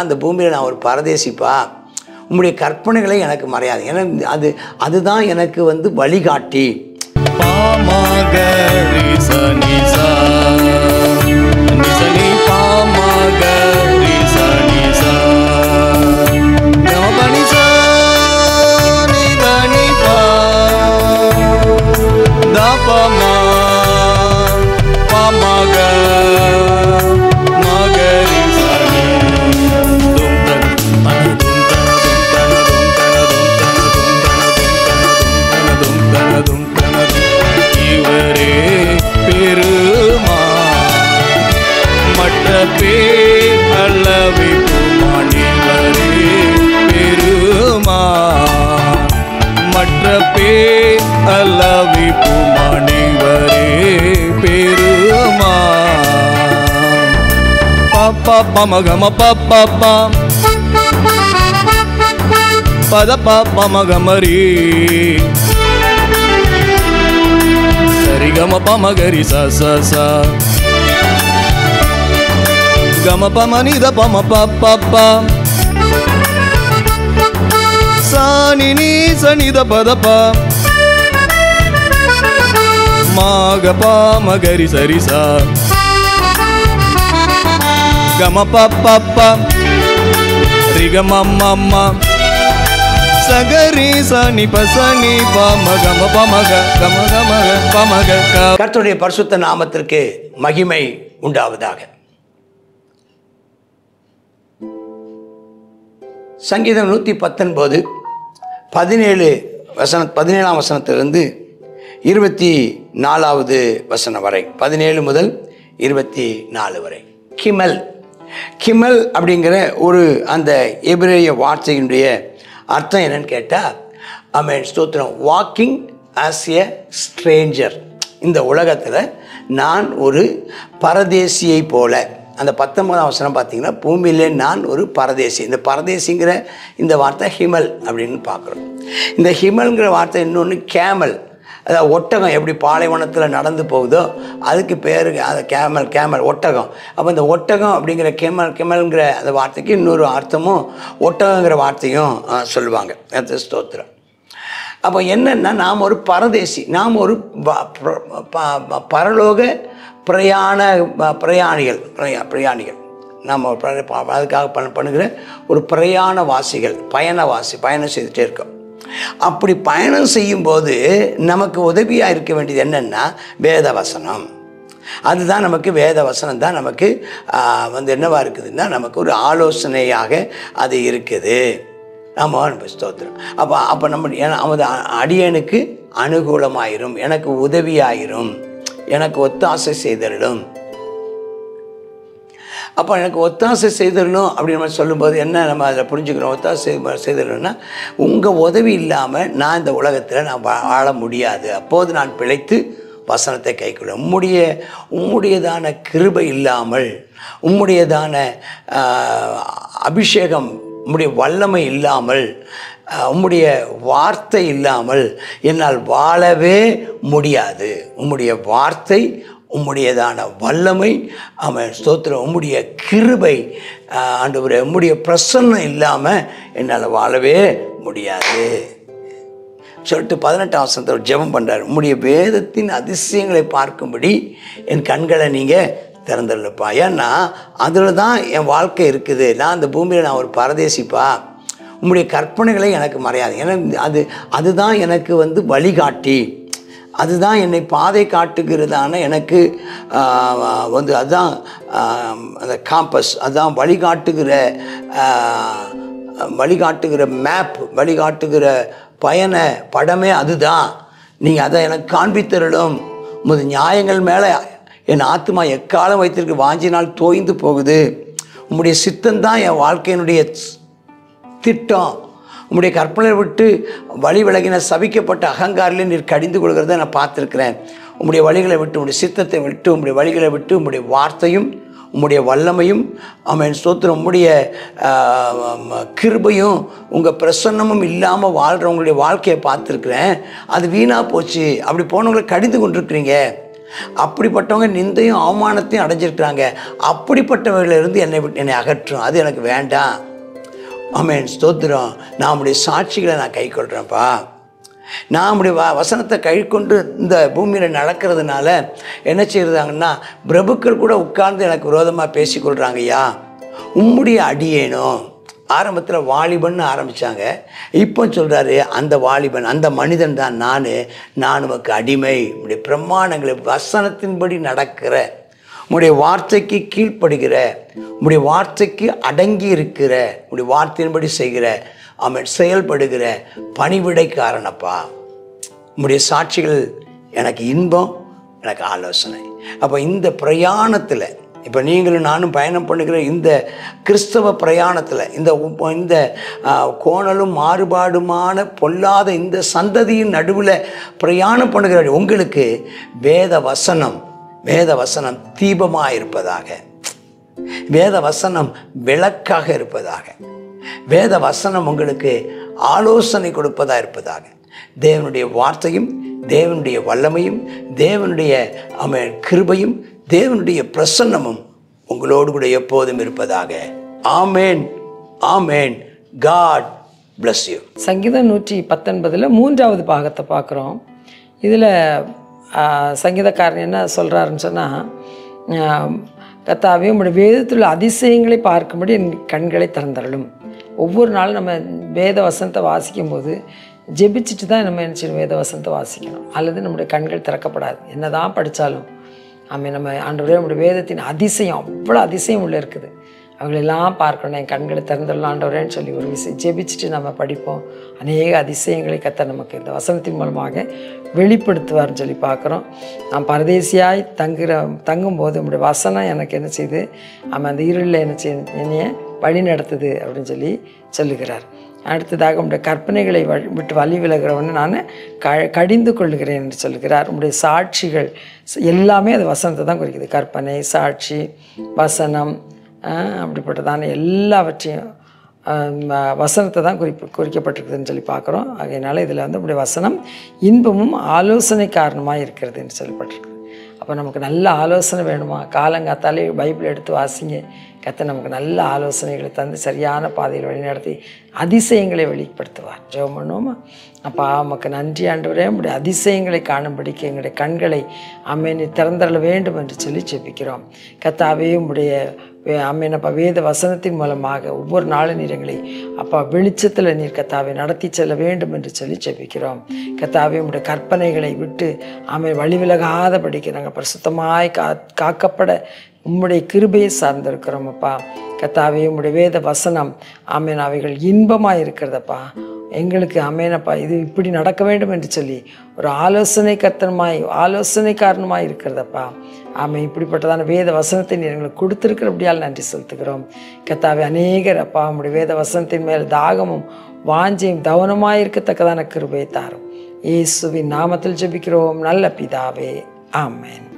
அந்த பூமியில் நான் ஒரு பரதேசிப்பா, உம்முடைய கற்பனைகளை எனக்கு மறையாது. ஏன்னா அதுதான் எனக்கு வழிகாட்டி. Pamagama papa pada papa magamari sarigama pamagari sa sa sa gama pamani da pama papa pa sani ni sani da pada pa maga pamagari sari sa gama papa pa rigama mama sagari sani pasani pamagama pamaga gama gama pamaga. கர்த்தருடைய பரிசுத்த நாமத்திற்கு மகிமை உண்டாவதாக. சங்கீதம் 119 17ஆம் வசனத்திலிருந்து 24வது வசனம் வரை, 17 முதல் 24 வரை. கிமல் அப்படிங்கிற ஒரு அந்த எபிரேய வார்த்தையினுடைய அர்த்தம் என்னன்னு கேட்டால், ஆமென் ஸ்தோத்திரம், வாக்கிங் ஆஸ் எ ஸ்ட்ரேஞ்சர். இந்த உலகத்தில் நான் ஒரு பரதேசியை போல. அந்த 19ஆம் வசனம் பார்த்தீங்கன்னா, பூமியிலே நான் ஒரு பரதேசி. இந்த பரதேசிங்கிற இந்த வார்த்தை ஹிமல் அப்படின்னு பார்க்குறோம். இந்த ஹிமல்ங்கிற வார்த்தை இன்னொன்று கேமல், அதாவது ஒட்டகம் எப்படி பாலைவனத்தில் நடந்து போகுதோ அதுக்கு பேர் அது கேமல் ஒட்டகம். அப்போ இந்த ஒட்டகம் அப்படிங்கிற கிமல்ங்கிற அந்த வார்த்தைக்கு இன்னொரு அர்த்தமும் ஒட்டகங்கிற வார்த்தையும் சொல்லுவாங்க. அது ஸ்தோத்திரம். அப்போ என்னென்னா, நாம் ஒரு பரதேசி, நாம் ஒரு பரலோக பிரயாணிகள் நாம் அதுக்காக பண்ணுகிற ஒரு பிரயாணவாசிகள், பயணம் செய்துகிட்டே இருக்கோம். அப்படி பயணம் செய்யும்போது நமக்கு உதவியாக இருக்க வேண்டியது என்னென்னா வேதவசனம். அதுதான் நமக்கு, வேதவசனம் தான் நமக்கு என்னவாக இருக்குதுன்னா, நமக்கு ஒரு ஆலோசனையாக அது இருக்குது. ஆமாம் ஸ்தோத்திரம். அப்போ நமது அடியனுக்கு அனுகூலமாயிரும், எனக்கு உதவியாயிரும், எனக்கு ஒத்தாசை செய்தருளும். அப்போ எனக்கு ஒத்தாசை செய்தரணும் அப்படின்னு நம்ம சொல்லும்போது என்ன நம்ம அதில் புரிஞ்சுக்கிறோம்? ஒத்தாசை செய்தரணும்னா, உங்கள் உதவி இல்லாமல் நான் இந்த உலகத்தில் நான் வாழ முடியாது. அப்போது நான் பிழைத்து வசனத்தை கைக்கொள்ள. உம்முடையதான கிருபை இல்லாமல், உம்முடையதான அபிஷேகம், உம்முடைய வல்லமை இல்லாமல், உம்முடைய வார்த்தை இல்லாமல் என்னால் வாழவே முடியாது. உம்முடைய வார்த்தை, உம்முடையதான வல்லமை, ஆமென் ஸ்தோத்திரம், உம்முடைய கிருபை ஆண்டவரே, உம்முடைய பிரசன்னம் இல்லாமல் என்னால் வாழவே முடியாது சொல்லிட்டு 18ஆம் வசனத்தில் ஜெபம் பண்ணுறாரு. உம்முடைய வேதத்தின் அதிசயங்களை பார்க்கும்படி என் கண்களை நீங்கள் திறந்துள்ளப்பா. ஏன்னா அதில் தான் என் வாழ்க்கை இருக்குது. நான் அந்த பூமியில் நான் ஒரு பரதேசிப்பா, உம்முடைய கற்பனைகளை எனக்கு மறையாது. ஏன்னா அதுதான் எனக்கு வழிகாட்டி, அதுதான் என்னை பாதை காட்டுகிறதான எனக்கு அதுதான் அந்த காம்பஸ், அதுதான் வழிகாட்டுகிற மேப், வழிகாட்டுகிற பயண படமே அதுதான். நீங்கள் அதை எனக்கு காண்பித்தருளும். உமது நியாயங்கள் மேலே என் ஆத்மா எக்காலம் வைத்திருக்க வாஞ்சினால் தோய்ந்து போகுது. உம்முடைய சித்தம்தான் என் வாழ்க்கையினுடைய திட்டம். உம்முடைய கற்பனை விட்டு வழி விலகின சபிக்கப்பட்ட அகங்காரிலே நீர் கடிந்து கொள்கிறத நான் பார்த்துருக்கிறேன். உம்முடைய வழிகளை விட்டு, உம்முடைய சித்தத்தை விட்டு, உம்முடைய வழிகளை விட்டு, உம்முடைய வார்த்தையும், உம்முடைய வல்லமையும், ஆமென் ஸ்தோத்திரம், உம்முடைய கிருபையும், உங்கள் பிரசன்னமும் இல்லாமல் வாழ்கிறவங்களுடைய வாழ்க்கையை பார்த்துருக்குறேன். அது வீணாக போச்சு. அப்படி போனவங்களை கடிந்து கொண்டிருக்கிறீங்க. அப்படிப்பட்டவங்க நிந்தையும் அவமானத்தையும் அடைஞ்சிருக்கிறாங்க. அப்படிப்பட்டவர்களிலிருந்து என்னை அகற்றும், அது எனக்கு வேண்டாம். ஆமென், ஸ்தோத்திரம். நான் உம்முடைய சாட்சிகளை நான் கை கொள்கிறேன்ப்பா. நான் உம்முடைய வசனத்தை கை கொண்டு இந்த பூமியில் நடக்கிறதுனால என்ன செய்கிறாங்கன்னா, பிரபுக்கள் கூட உட்கார்ந்து எனக்கு விரோதமாக பேசிக்கொள்கிறாங்க. ஐயா, உம்முடைய அடியேனும் ஆரம்பத்தில் வாலிபன்னு ஆரம்பித்தாங்க. இப்போ சொல்கிறாரு, அந்த வாலிபன், அந்த மனிதன் தான் நான் உமக்கு அடிமை. உடைய பிரமாணங்களை வசனத்தின்படி நடக்கிற, உடைய வார்த்தைக்கு கீழ்ப்படுகிற, உடைய வார்த்தைக்கு அடங்கி இருக்கிற, உடைய வார்த்தையின்படி செய்கிற, அவன் செயல்படுகிற பணிவிடைக்காரனப்பா. உடைய சாட்சிகள் எனக்கு இன்பம், எனக்கு ஆலோசனை. அப்போ இந்த பிரயாணத்தில், இப்போ நீங்களும் நானும் பயணம் பண்ணுகிற இந்த கிறிஸ்தவ பிரயாணத்தில், இந்த கோணலும் மாறுபாடுமான பொல்லாத இந்த சந்ததியின் நடுவில் பிரயாணம் பண்ணுகிற உங்களுக்கு வேத வசனம் தீபமாக இருப்பதாக, வேத வசனம் விளக்காக இருப்பதாக, வேத வசனம் உங்களுக்கு ஆலோசனை கொடுப்பதாக இருப்பதாக. தேவனுடைய வார்த்தையும் தேவனுடைய வல்லமையும் தேவனுடைய கிருபையும் தேவனுடைய பிரசன்னமும் உங்களோடு கூட எப்போதும் இருப்பதாக. ஆமேன், ஆமேன். God bless you. சங்கீதம் 119 3வது பாகத்தை பார்க்குறோம். இதில் சங்கீதக்காரன் என்ன சொல்கிறாருன்னு சொன்னால், கர்த்தாவே உம்முடைய வேதத்தில் உள்ள அதிசயங்களை பார்க்கும்படி என் கண்களை திறந்தருளும். ஒவ்வொரு நாளும் நம்ம வேத வசனத்தை வாசிக்கும்போது ஜெபிச்சுட்டு தான் நம்ம என்ன செய்யணும், வேத வசனத்தை வாசிக்கணும். அல்லது நம்முடைய கண்கள் திறக்கப்படாது. என்ன தான் படித்தாலும் நம்ம ஆண்டவரே நம்முடைய வேதத்தின் அதிசயம், அவ்வளோ அதிசயம் உள்ளே இருக்குது, அவங்களெல்லாம் பார்க்கணும், என் கண்களை திறந்துடலாம் ஆண்டவரேன்னு சொல்லி ஒரு விஷயம் ஜெபிச்சுட்டு நம்ம படிப்போம். அநேக அதிசயங்களை கர்த்தர் நமக்கு இந்த வசனத்தின் மூலமாக வெளிப்படுத்துவார்னு சொல்லி பார்க்குறோம். நான் பரதேசியாய் தங்கும்போது நம்முடைய வசனம் எனக்கு என்ன செய்யுது, அந்த இருளில் என்ன செய்ய என்னைய வழி நடத்துது அப்படின்னு சொல்லி சொல்லுகிறார். அடுத்ததாக உங்களுடைய கற்பனைகளை விட்டு வழி விலகிறவன்னு நான் கடிந்து கொள்ளுகிறேன் என்று சொல்கிறார். உங்களுடைய சாட்சிகள் எல்லாமே அது வசனத்தை தான் குறிக்குது. கற்பனை, சாட்சி, வசனம், அப்படிப்பட்டதான எல்லாவற்றையும் வசனத்தை தான் குறிக்கப்பட்டிருக்குதுன்னு சொல்லி பார்க்குறோம். ஆகையினால இதில் உங்களுடைய வசனம் இன்பமும் ஆலோசனை காரணமாக இருக்கிறதுன்னு சொல்லப்பட்டிருக்கு. அப்போ நமக்கு நல்ல ஆலோசனை வேணுமா, காலங்காத்தாலே பைபிள் எடுத்து வாசிங்க. கர்த்தர் நமக்கு நல்ல ஆலோசனைகளை தந்து சரியான பாதையில் வழிநடத்தி அதிசயங்களை வெளிப்படுத்துவார். ஜெபம் பண்ணுவோமா? அப்பா, நமக்கு நன்றி ஆண்டவரே, நம்முடைய அதிசயங்களை காணும்படிக்கு எங்களுடைய கண்களை நீ திறந்தரல வேண்டும் என்று சொல்லி ஜெபிக்கிறோம். கர்த்தாவே, உம்முடைய அப்பா வேத வசனத்தின் மூலமாக ஒவ்வொரு நாளும் நீர் எங்களை அப்பா வெளிச்சத்தில் நீர் கர்த்தாவை நடத்தி செல்ல வேண்டும் என்று சொல்லி ஜெபிக்கிறோம். கர்த்தாவே, உம்முடைய கற்பனைகளை விட்டு வழிவிலகாத படிக்க நாங்கள் பரிசுத்தமாய் காக்கப்பட உம்முடைய கிருபையை சார்ந்திருக்கிறோம். அப்பா கர்த்தாவே, உம்முடைய வேத வசனம் அவைகள் இன்பமாக இருக்கிறதப்பா. எங்களுக்கு அமேனப்பா இது இப்படி நடக்க வேண்டும் என்று சொல்லி ஒரு ஆலோசனைக்காரனமாய் இருக்கிறதப்பா. இப்படிப்பட்டதான வேத வசனத்தை நீர் எங்களுக்கு கொடுத்துருக்கிறபடியால் நன்றி செலுத்துகிறோம். கர்த்தாவே, அநேகர் அப்பா உம்முடைய வேத வசனத்தின் மேல் தாகமும் வாஞ்சையும் கவனமாக இருக்கத்தக்கதான கிருபையை தாரும். இயேசுவின் நாமத்தில் ஜெபிக்கிறோம் நல்ல பிதாவே, ஆமென்.